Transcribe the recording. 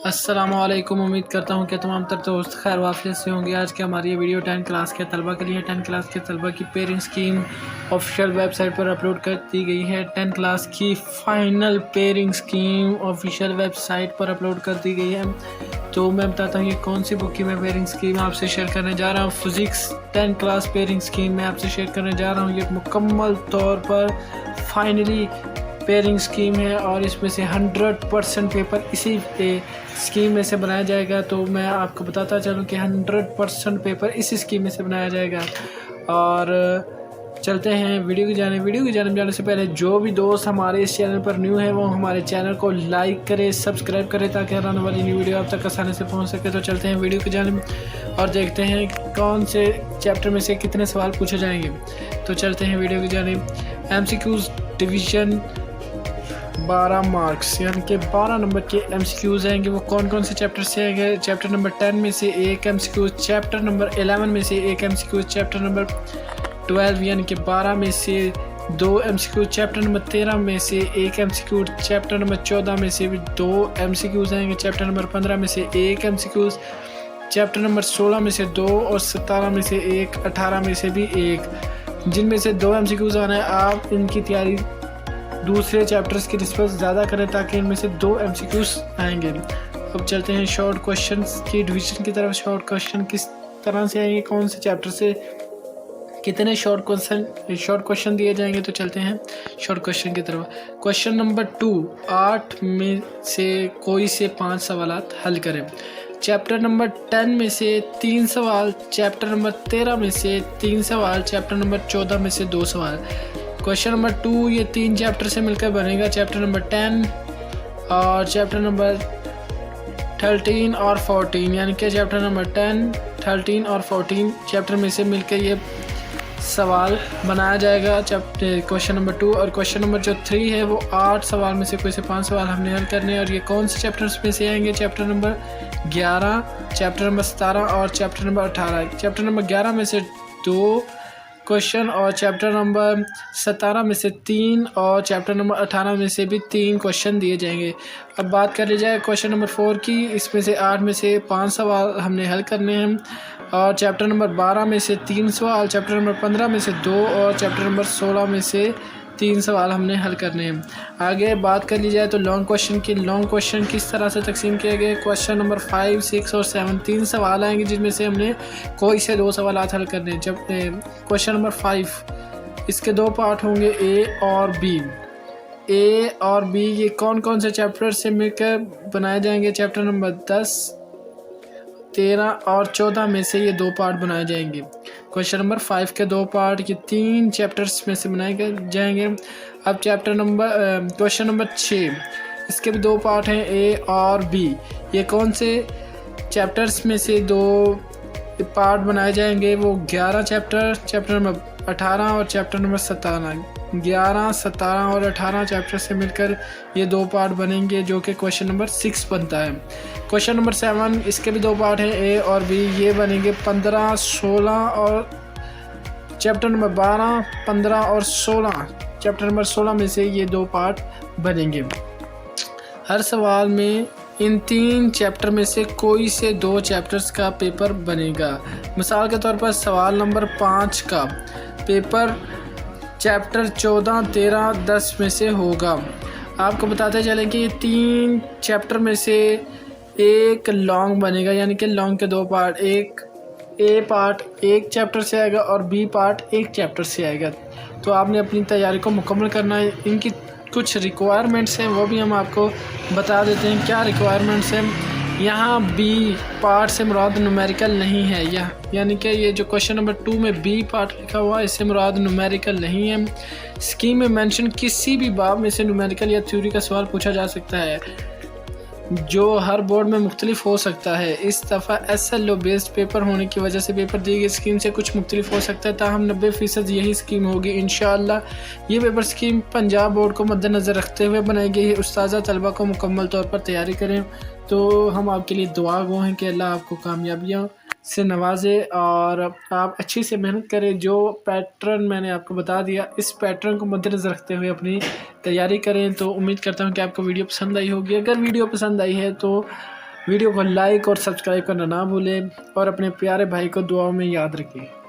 अस्सलामुअलैकुम। उम्मीद करता हूँ कि तमाम तर दोस्त खैर वाफियत से होंगे। आज की हमारी ये वीडियो 10 क्लास के तलबा के लिए 10 क्लास के तलबा की पेयरिंग स्कीम ऑफिशियल वेबसाइट पर अपलोड कर दी गई है। 10 क्लास की final pairing scheme official website पर अपलोड कर दी गई है। तो मैं बताता हूँ ये कौन सी बुक की मैं पेयरिंग स्कीम आपसे शेयर करने जा रहा हूँ। फिज़िक्स 10 क्लास पेयरिंग स्कीम मैं आपसे शेयर करने जा रहा हूँ। ये मुकम्मल तौर पर फाइनली पेयरिंग स्कीम है और इसमें से 100% पेपर इसी स्कीम में से बनाया जाएगा। तो मैं आपको बताता चलूँ कि 100% पेपर इस स्कीम में से बनाया जाएगा। और चलते हैं वीडियो की जाने जाने से पहले जो भी दोस्त हमारे इस चैनल पर न्यू है वो हमारे चैनल को लाइक करे, सब्सक्राइब करे ताकि आने वाली न्यू वीडियो आप तक आसानी से पहुंच सके। तो चलते हैं वीडियो की जानिब और देखते हैं कौन से चैप्टर में से कितने सवाल पूछे जाएंगे। तो चलते हैं वीडियो की जानिब। MCQs डिवीज़न 12 मार्क्स यानी कि 12 नंबर के MCQs आएंगे। वो कौन कौन से चैप्टर से आएंगे? चैप्टर नंबर 10 में से एक MCQ, चैप्टर नंबर 11 में से एक MCQ, चैप्टर नंबर 12 यानी कि 12 में से 2 MCQ, चैप्टर नंबर 13 में से एक MCQ, चैप्टर नंबर 14 में से भी 2 MCQs आएंगे, चैप्टर नंबर 15 में से एक MCQ, चैप्टर नंबर 16 में से 2 और 17 में से एक, 18 में से भी एक, जिनमें से 2 MCQs आना है। आप इनकी तैयारी दूसरे चैप्टर्स की निस्बत ज़्यादा करें ताकि इनमें से 2 MCQs आएंगे। अब चलते हैं शॉर्ट क्वेश्चंस की डिवीज़न की तरफ। शॉर्ट क्वेश्चन किस तरह से आएंगे, कौन से चैप्टर से कितने शॉर्ट क्वेश्चन दिए जाएंगे? तो चलते हैं शॉर्ट क्वेश्चन की तरफ। क्वेश्चन नंबर 2, 8 में से कोई से 5 सवालात हल करें। चैप्टर नंबर 10 में से 3 सवाल, चैप्टर नंबर 13 में से 3 सवाल, चैप्टर नंबर 14 में से 2 सवाल। क्वेश्चन नंबर 2 ये 3 चैप्टर से मिलकर बनेगा। चैप्टर नंबर 10 और चैप्टर नंबर 13 और 14 यानी कि चैप्टर नंबर 10, 13 और 14 चैप्टर में से मिलकर ये सवाल बनाया जाएगा चैप्टर क्वेश्चन नंबर 2। और क्वेश्चन नंबर जो 3 है वो 8 सवाल में से कोई से 5 सवाल हमने हल करने हैं। और ये कौन से चैप्टर्स में से आएंगे? चैप्टर नंबर 11, चैप्टर नंबर 17 और चैप्टर नंबर 18। चैप्टर नंबर 11 में से 2 क्वेश्चन और चैप्टर नंबर 17 में से 3 और चैप्टर नंबर 18 में से भी 3 क्वेश्चन दिए जाएंगे। अब बात कर ली जाए क्वेश्चन नंबर 4 की। इसमें से 8 में से 5 सवाल हमने हल करने हैं और चैप्टर नंबर 12 में से 3 सवाल, चैप्टर नंबर 15 में से 2 और चैप्टर नंबर 16 में से 3 सवाल हमने हल करने हैं। आगे बात कर ली जाए तो लॉन्ग क्वेश्चन की। लॉन्ग क्वेश्चन किस तरह से तकसीम किए गए? क्वेश्चन नंबर 5, 6 और 7 3 सवाल आएंगे जिनमें से हमने कोई से 2 सवाल हल करने हैं। जब क्वेश्चन नंबर 5 इसके 2 पार्ट होंगे, A और B। A और B ये कौन कौन से चैप्टर से मिलकर बनाए जाएंगे? चैप्टर नंबर 10, 13 और 14 में से ये 2 पार्ट बनाए जाएंगे। क्वेश्चन नंबर 5 के 2 पार्ट ये 3 चैप्टर्स में से बनाए जाएंगे। अब क्वेश्चन नंबर 6 इसके भी 2 पार्ट हैं, A और B। ये कौन से चैप्टर्स में से 2 पार्ट बनाए जाएंगे? वो 11 चैप्टर नंबर 18 और चैप्टर नंबर 17। 11, 17 और 18 चैप्टर से मिलकर ये 2 पार्ट बनेंगे जो कि क्वेश्चन नंबर 6 बनता है। क्वेश्चन नंबर 7 इसके भी 2 पार्ट हैं, A और B। ये बनेंगे 15, 16 और चैप्टर नंबर 12, 15 और 16। चैप्टर नंबर 16 में से ये 2 पार्ट बनेंगे। हर सवाल में इन 3 चैप्टर में से कोई से 2 चैप्टर्स का पेपर बनेगा। मिसाल के तौर पर सवाल नंबर 5 का पेपर चैप्टर 14, 13, 10 में से होगा। आपको बताते चलें कि ये 3 चैप्टर में से एक लॉन्ग बनेगा यानी कि लॉन्ग के 2 पार्ट, एक A पार्ट एक चैप्टर से आएगा और B पार्ट एक चैप्टर से आएगा। तो आपने अपनी तैयारी को मुकम्मल करना है। इनकी कुछ रिक्वायरमेंट्स हैं वो भी हम आपको बता देते हैं। क्या रिक्वायरमेंट्स हैं? यहाँ B पार्ट से मुराद न्यूमेरिकल नहीं है, यह यानी कि ये जो क्वेश्चन नंबर 2 में B पार्ट लिखा हुआ है इससे मुराद न्यूमेरिकल नहीं है। स्कीम में मेंशन किसी भी बाब में से न्यूमेरिकल या थ्योरी का सवाल पूछा जा सकता है जो हर बोर्ड में मुख्तलिफ हो सकता है। इस दफ़ा SLO बेस्ड पेपर होने की वजह से पेपर दी गई स्कीम से कुछ मुख्तलिफ हो सकता है, ताहम 90% यही स्कीम होगी इंशाअल्लाह। ये पेपर स्कीम पंजाब बोर्ड को मद्देनज़र रखते हुए बनाई गई है। उस्ताज़ा तलबा को मुकम्मल तौर पर तैयारी करें। तो हम आपके लिए दुआ गो हैं कि अल्लाह आपको कामयाबियाँ से नवाजे और आप अच्छी से मेहनत करें। जो पैटर्न मैंने आपको बता दिया इस पैटर्न को मद्देनज़र रखते हुए अपनी तैयारी करें। तो उम्मीद करता हूँ कि आपको वीडियो पसंद आई होगी। अगर वीडियो पसंद आई है तो वीडियो को लाइक और सब्सक्राइब करना ना भूलें और अपने प्यारे भाई को दुआओं में याद रखें।